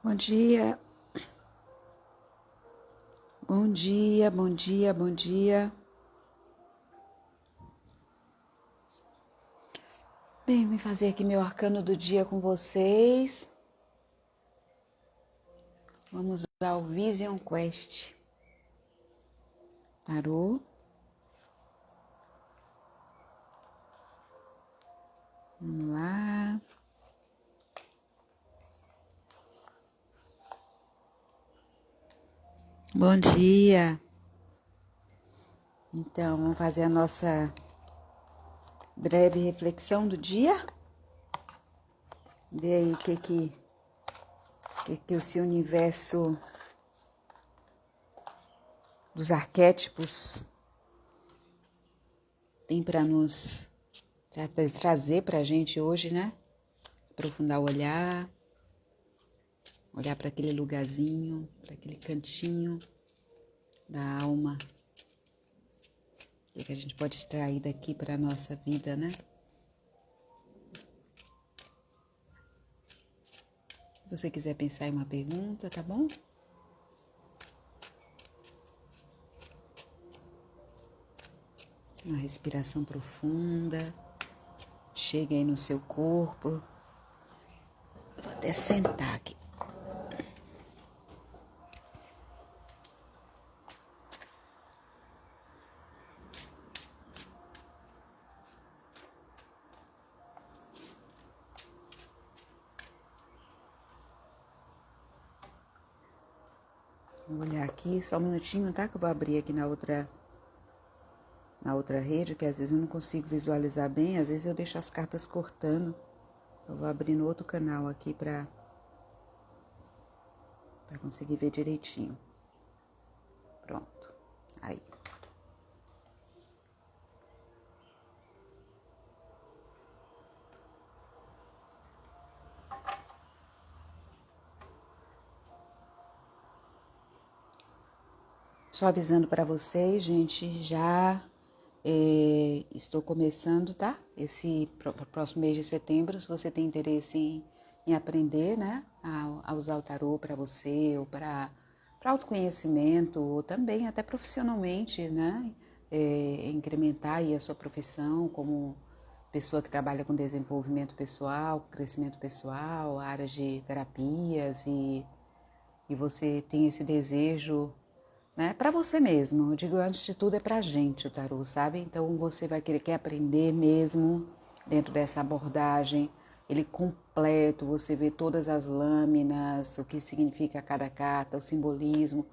Bom dia, bom dia, bom dia, bom dia. Bem, vim fazer aqui meu arcano do dia com vocês. Vamos usar o Vision Quest Tarô. Vamos lá. Bom dia. Então, vamos fazer a nossa breve reflexão do dia. Ver aí o que o seu universo dos arquétipos tem para nos trazer para a gente hoje, né? Aprofundar o olhar para aquele lugarzinho, para aquele cantinho da alma. O que a gente pode extrair daqui para a nossa vida, né? Se você quiser pensar em uma pergunta, tá bom? Uma respiração profunda. Chega aí no seu corpo. Eu vou até sentar aqui. Vou olhar aqui, só um minutinho, tá? Que eu vou abrir aqui na outra rede, que às vezes eu não consigo visualizar bem, às vezes eu deixo as cartas cortando. Eu vou abrir no outro canal aqui para conseguir ver direitinho. Pronto. Aí. Só avisando para vocês, gente, já estou começando, tá? Esse próximo mês de setembro, se você tem interesse em aprender, né? A usar o tarô para você, ou para autoconhecimento, ou também até profissionalmente, né? Incrementar aí a sua profissão como pessoa que trabalha com desenvolvimento pessoal, crescimento pessoal, áreas de terapias e você tem esse desejo, né? Para você mesmo, eu digo, antes de tudo é pra gente o tarô, sabe? Então você vai querer aprender mesmo dentro dessa abordagem, ele completo, você vê todas as lâminas, o que significa cada carta, o simbolismo,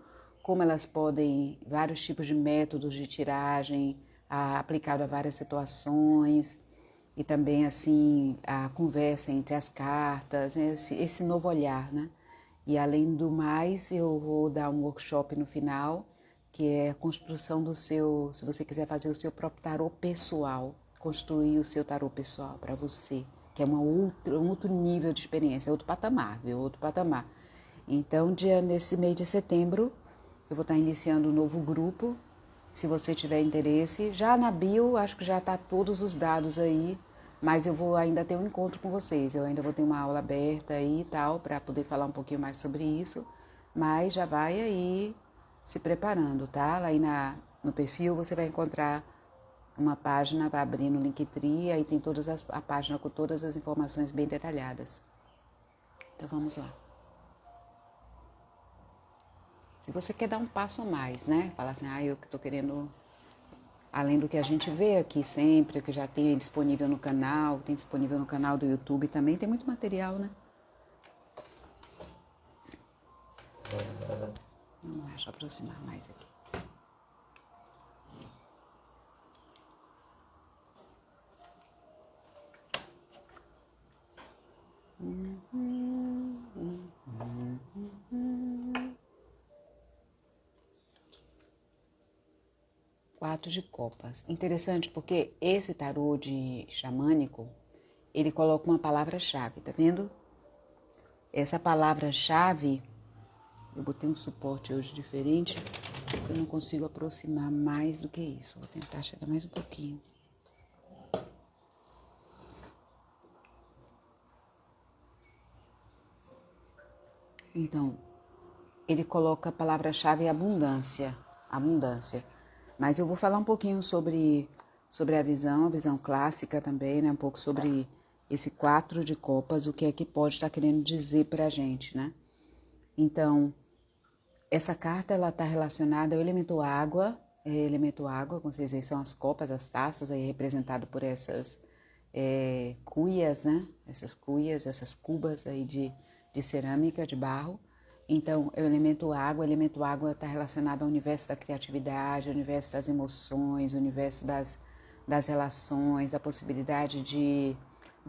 como elas podem, vários tipos de métodos de tiragem, aplicado a várias situações, e também assim a conversa entre as cartas, né? Esse novo olhar, né? E além do mais, eu vou dar um workshop no final, que é a construção do seu, se você quiser fazer o seu próprio tarô pessoal, construir o seu tarô pessoal para você, que é um outro nível de experiência, outro patamar, viu? Outro patamar. Então, nesse mês de setembro, eu vou estar iniciando um novo grupo. Se você tiver interesse, já na bio, acho que já está todos os dados aí, mas eu vou ainda ter um encontro com vocês. Eu ainda vou ter uma aula aberta aí e tal, para poder falar um pouquinho mais sobre isso, mas já vai aí se preparando, tá? Lá aí no perfil você vai encontrar uma página, vai abrir no Linktree, aí tem a página com todas as informações bem detalhadas. Então vamos lá. Se você quer dar um passo a mais, né? Falar assim, eu que estou querendo, além do que a gente vê aqui sempre, que já tem disponível no canal, tem disponível no canal do YouTube também, tem muito material, né? Vamos lá, deixa eu aproximar mais aqui. Quatro de copas. Interessante porque esse tarô de xamânico, ele coloca uma palavra-chave, tá vendo? Essa palavra-chave, eu botei um suporte hoje diferente, eu não consigo aproximar mais do que isso. Vou tentar chegar mais um pouquinho. Então, ele coloca a palavra-chave abundância, abundância. Mas eu vou falar um pouquinho sobre a visão clássica também, né? Um pouco sobre esse 4 de copas, o que é que pode estar querendo dizer para a gente, né? Então, essa carta, ela está relacionada ao elemento água, como vocês veem, são as copas, as taças, aí representado por essas cuias, né? Essas cuias, essas cubas aí de cerâmica, de barro. Então, é o elemento água está relacionado ao universo da criatividade, ao universo das emoções, ao universo das relações, da possibilidade de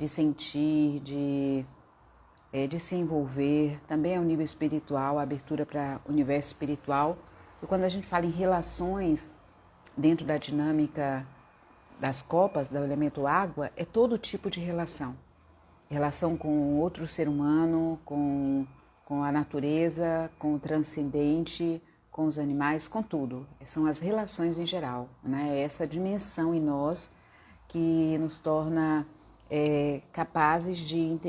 sentir, de se envolver. Também é o nível espiritual, a abertura para o universo espiritual. E quando a gente fala em relações dentro da dinâmica das copas, do elemento água, é todo tipo de relação. Relação com outro ser humano, com a natureza, com o transcendente, com os animais, com tudo. São as relações em geral, né? Essa dimensão em nós que nos torna capazes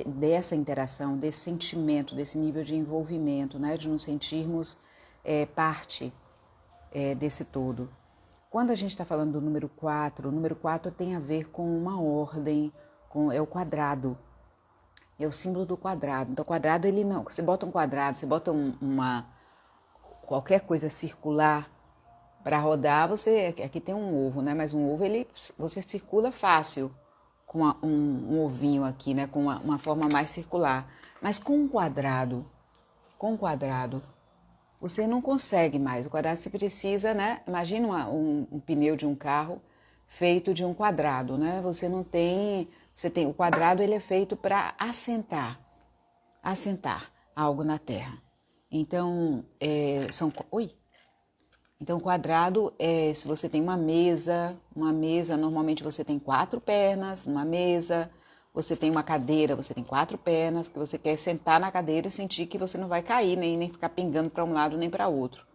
dessa interação, desse sentimento, desse nível de envolvimento, né? De nos sentirmos parte desse todo. Quando a gente está falando do número 4, o número 4 tem a ver com uma ordem, é o quadrado. É o símbolo do quadrado. Então, o quadrado, ele não... Você bota um quadrado, você bota qualquer coisa circular para rodar, aqui tem um ovo, né? Mas um ovo, você circula fácil com um ovinho aqui, né? Com uma forma mais circular. Mas com um quadrado, você não consegue mais. O quadrado você precisa, né? Imagina um pneu de um carro feito de um quadrado, né? O quadrado, ele é feito para assentar algo na terra. Então, Então, o quadrado se você tem uma mesa, normalmente você tem 4 pernas, uma mesa, você tem uma cadeira, você tem 4 pernas, que você quer sentar na cadeira e sentir que você não vai cair, nem ficar pingando para um lado nem para outro.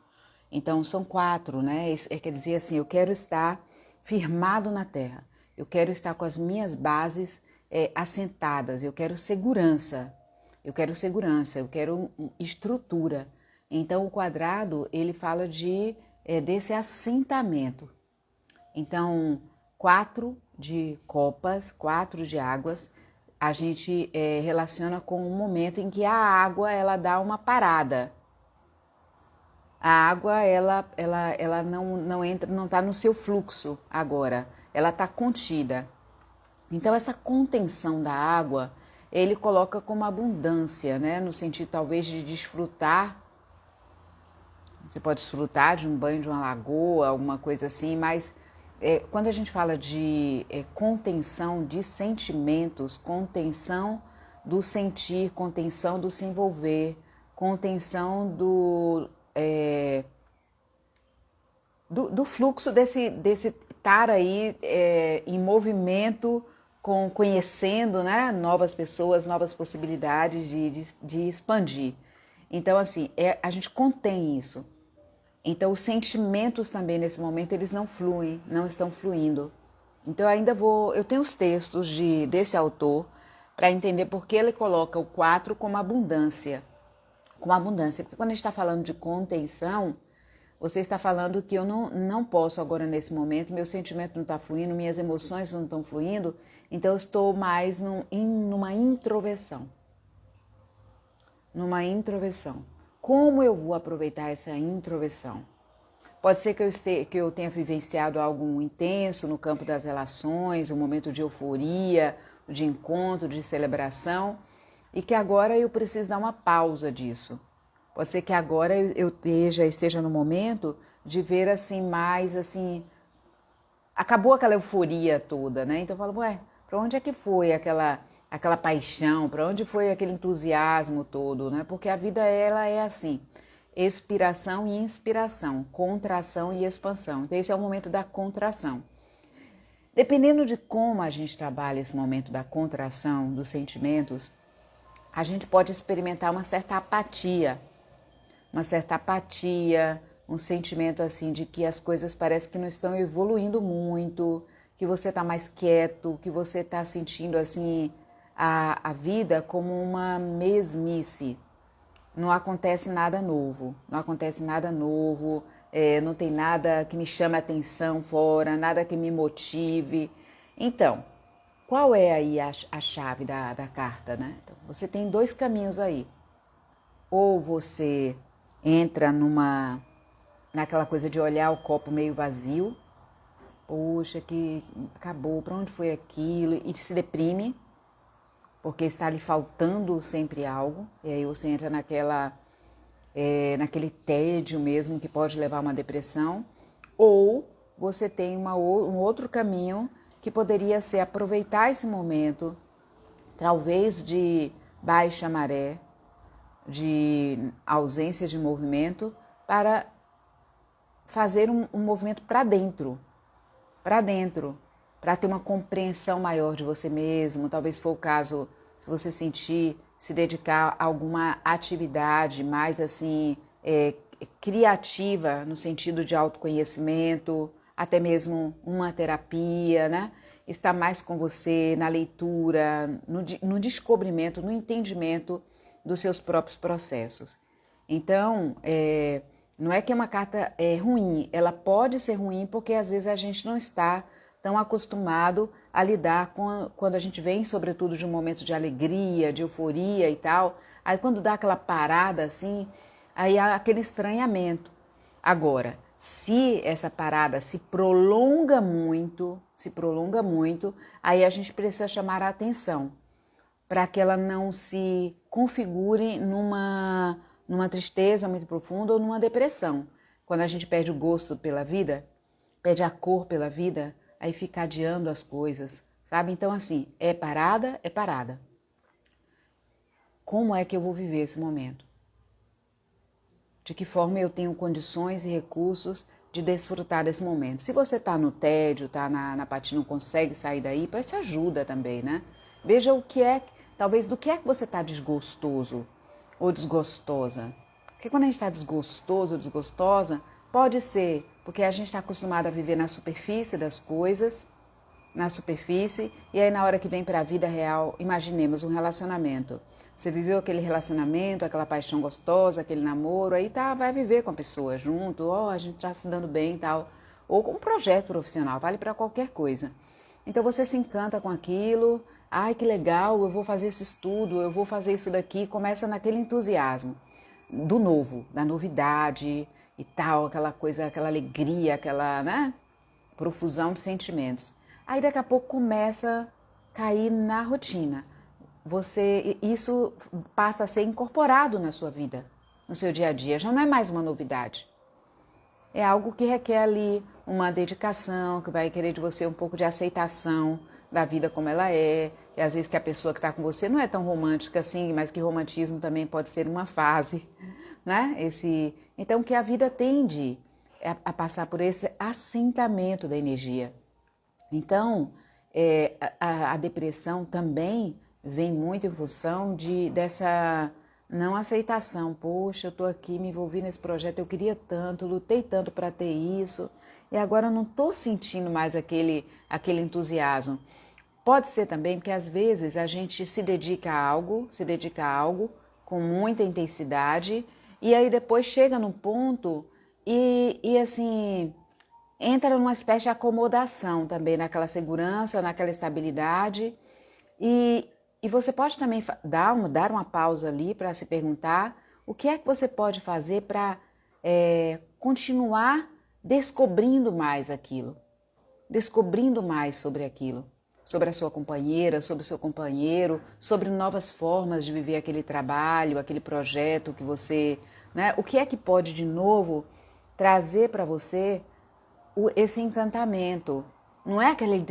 Então, são 4, né? Quer dizer assim, eu quero estar firmado na terra, eu quero estar com as minhas bases assentadas, eu quero segurança, eu quero estrutura. Então, o quadrado, ele fala desse assentamento. Então, 4 de copas, 4 de águas, a gente relaciona com o momento em que a água, ela dá uma parada. A água, ela não entra, não está no seu fluxo agora, ela está contida. Então, essa contenção da água, ele coloca como abundância, né? No sentido, talvez, de desfrutar. Você pode desfrutar de um banho de uma lagoa, alguma coisa assim, mas quando a gente fala de contenção de sentimentos, contenção do sentir, contenção do se envolver, contenção do fluxo desse estar aí em movimento, conhecendo, né, novas pessoas, novas possibilidades de expandir. Então, assim, a gente contém isso. Então, os sentimentos também, nesse momento, eles não fluem, não estão fluindo. Então, eu tenho os textos desse autor para entender por que ele coloca o 4 como abundância. Porque quando a gente está falando de contenção, você está falando que eu não posso agora, nesse momento, meu sentimento não está fluindo, minhas emoções não estão fluindo, então eu estou mais numa introversão. Como eu vou aproveitar essa introversão? Pode ser que eu tenha vivenciado algo intenso no campo das relações, um momento de euforia, de encontro, de celebração, e que agora eu preciso dar uma pausa disso. Pode ser que agora eu esteja no momento de ver assim mais assim, acabou aquela euforia toda, né? Então eu falo, para onde é que foi aquela paixão, para onde foi aquele entusiasmo todo, né? Porque a vida, ela é assim, expiração e inspiração, contração e expansão. Então esse é o momento da contração. Dependendo de como a gente trabalha esse momento da contração dos sentimentos, a gente pode experimentar uma certa apatia, um sentimento assim de que as coisas parecem que não estão evoluindo muito, que você está mais quieto, que você está sentindo assim a vida como uma mesmice, não acontece nada novo, não tem nada que me chame a atenção fora, nada que me motive. Então, qual é aí a chave da carta, né? Então, você tem dois caminhos aí. Ou você entra naquela coisa de olhar o copo meio vazio, poxa, que acabou, para onde foi aquilo? E se deprime, porque está lhe faltando sempre algo, e aí você entra naquele tédio mesmo que pode levar a uma depressão, ou você tem um outro caminho que poderia ser aproveitar esse momento, talvez de baixa maré, de ausência de movimento, para fazer um movimento para dentro, para ter uma compreensão maior de você mesmo. Talvez for o caso, se você sentir, se dedicar a alguma atividade mais assim, criativa, no sentido de autoconhecimento, até mesmo uma terapia, né? Estar mais com você na leitura, no descobrimento, no entendimento dos seus próprios processos. Então, não é que uma carta é ruim, ela pode ser ruim porque às vezes a gente não está tão acostumado a lidar quando a gente vem, sobretudo, de um momento de alegria, de euforia e tal. Aí quando dá aquela parada assim, aí há aquele estranhamento. Agora, se essa parada se prolonga muito, aí a gente precisa chamar a atenção para que ela não se configure numa tristeza muito profunda ou numa depressão. Quando a gente perde o gosto pela vida, perde a cor pela vida, aí fica adiando as coisas, sabe? Então, assim, é parada, é parada. Como é que eu vou viver esse momento? De que forma eu tenho condições e recursos de desfrutar desse momento? Se você está no tédio, está na patina, não consegue sair daí, peça ajuda também, né? Veja o que é, talvez do que é que você está desgostoso ou desgostosa. Porque quando a gente está desgostoso ou desgostosa, pode ser porque a gente está acostumado a viver na superfície das coisas, e aí na hora que vem para a vida real, imaginemos um relacionamento. Você viveu aquele relacionamento, aquela paixão gostosa, aquele namoro, aí vai viver com a pessoa junto, a gente está se dando bem e tal. Ou com um projeto profissional, vale para qualquer coisa. Então você se encanta com aquilo, ai que legal, eu vou fazer esse estudo, eu vou fazer isso daqui, começa naquele entusiasmo do novo, da novidade e tal, aquela coisa, aquela alegria, aquela, né, profusão de sentimentos. Aí daqui a pouco começa a cair na rotina. Isso passa a ser incorporado na sua vida, no seu dia a dia, já não é mais uma novidade. É algo que requer ali uma dedicação, que vai querer de você um pouco de aceitação da vida como ela é. E às vezes que a pessoa que está com você não é tão romântica assim, mas que romantismo também pode ser uma fase, né? Então que a vida tende a passar por esse assentamento da energia. Então, a depressão também vem muito em função dessa não aceitação. Poxa, eu estou aqui, me envolvi nesse projeto, eu queria tanto, lutei tanto para ter isso, e agora eu não estou sentindo mais aquele entusiasmo. Pode ser também porque às vezes a gente se dedica a algo com muita intensidade, e aí depois chega num ponto e assim entra numa espécie de acomodação também naquela segurança, naquela estabilidade. E você pode também dar uma pausa ali para se perguntar o que é que você pode fazer para continuar descobrindo mais aquilo, descobrindo mais sobre aquilo, sobre a sua companheira, sobre o seu companheiro, sobre novas formas de viver aquele trabalho, aquele projeto que você, né? O que é que pode de novo trazer para você esse encantamento? Não é aquele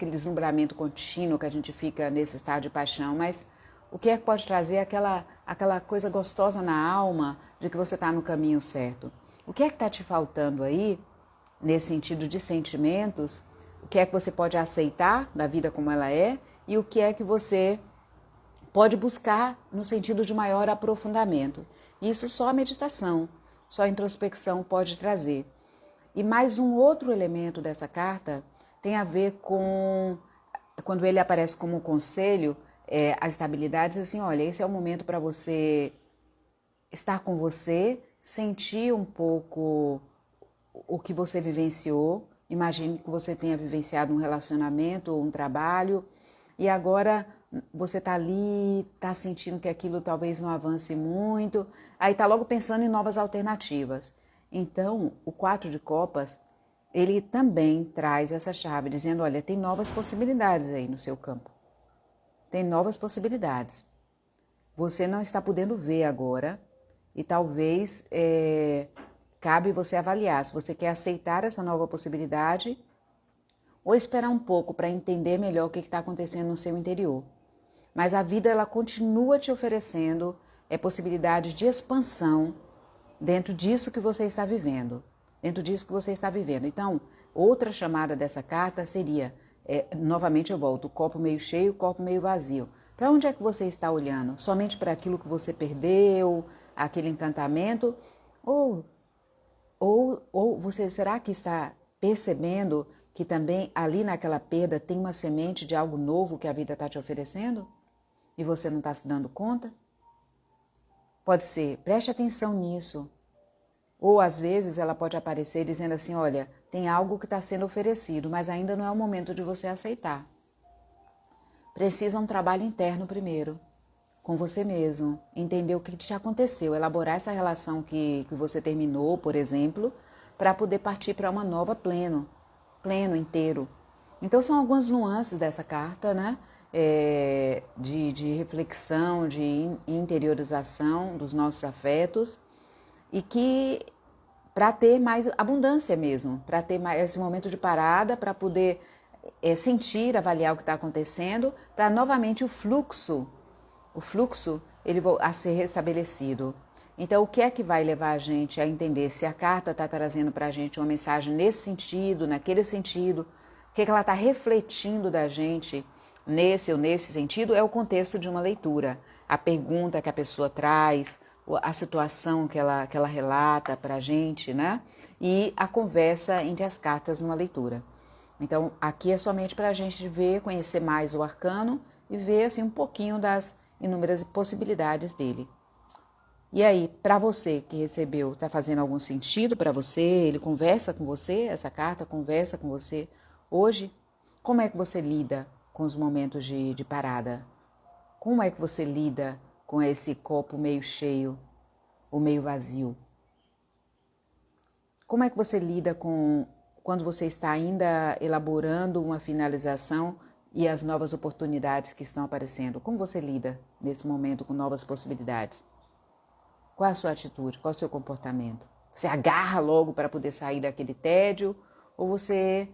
deslumbramento contínuo que a gente fica nesse estado de paixão, mas o que é que pode trazer aquela coisa gostosa na alma de que você está no caminho certo? O que é que está te faltando aí, nesse sentido de sentimentos? O que é que você pode aceitar da vida como ela é e o que é que você pode buscar no sentido de maior aprofundamento? Isso só a meditação, só a introspecção pode trazer. E mais um outro elemento dessa carta tem a ver com, quando ele aparece como um conselho, as estabilidades, assim, olha, esse é o momento para você estar com você, sentir um pouco o que você vivenciou. Imagine que você tenha vivenciado um relacionamento ou um trabalho e agora você está ali, está sentindo que aquilo talvez não avance muito, aí está logo pensando em novas alternativas. Então, o 4 de copas, ele também traz essa chave, dizendo, olha, tem novas possibilidades aí no seu campo. Tem novas possibilidades. Você não está podendo ver agora e talvez cabe você avaliar se você quer aceitar essa nova possibilidade ou esperar um pouco para entender melhor o que está acontecendo no seu interior. Mas a vida ela continua te oferecendo possibilidades de expansão dentro disso que você está vivendo. Dentro disso que você está vivendo. Então, outra chamada dessa carta seria, novamente eu volto, o copo meio cheio, o copo meio vazio. Para onde é que você está olhando? Somente para aquilo que você perdeu, aquele encantamento? Ou você será que está percebendo que também ali naquela perda tem uma semente de algo novo que a vida está te oferecendo? E você não está se dando conta? Pode ser, preste atenção nisso. Ou às vezes ela pode aparecer dizendo assim, olha, tem algo que está sendo oferecido, mas ainda não é o momento de você aceitar. Precisa um trabalho interno primeiro, com você mesmo, entender o que te aconteceu, elaborar essa relação que você terminou, por exemplo, para poder partir para uma nova pleno, inteiro. Então são algumas nuances dessa carta, né? De reflexão, de interiorização dos nossos afetos e que para ter mais abundância mesmo, para ter mais esse momento de parada, para poder sentir, avaliar o que está acontecendo, para novamente o fluxo ele a ser restabelecido. Então, o que é que vai levar a gente a entender se a carta está trazendo para a gente uma mensagem nesse sentido, naquele sentido, o que ela está refletindo da gente nesse ou nesse sentido, é o contexto de uma leitura. A pergunta que a pessoa traz, a situação que ela relata para a gente, né? E a conversa entre as cartas numa leitura. Então, aqui é somente para a gente ver, conhecer mais o arcano e ver assim, um pouquinho das inúmeras possibilidades dele. E aí, para você que recebeu, está fazendo algum sentido para você? Ele conversa com você? Essa carta conversa com você hoje? Como é que você lida com os momentos de parada? Como é que você lida com esse copo meio cheio ou meio vazio? Como é que você lida com quando você está ainda elaborando uma finalização e as novas oportunidades que estão aparecendo? Como você lida nesse momento com novas possibilidades? Qual a sua atitude? Qual o seu comportamento? Você agarra logo para poder sair daquele tédio? Ou você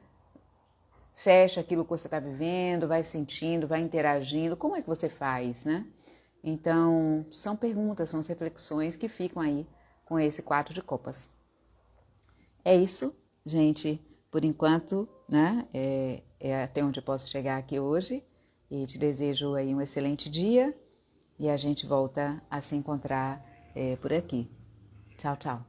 fecha aquilo que você está vivendo, vai sentindo, vai interagindo? Como é que você faz, né? Então, são perguntas, são reflexões que ficam aí com esse 4 de copas. É isso, gente. Por enquanto, né? É até onde eu posso chegar aqui hoje. E te desejo aí um excelente dia. E a gente volta a se encontrar por aqui. Tchau, tchau.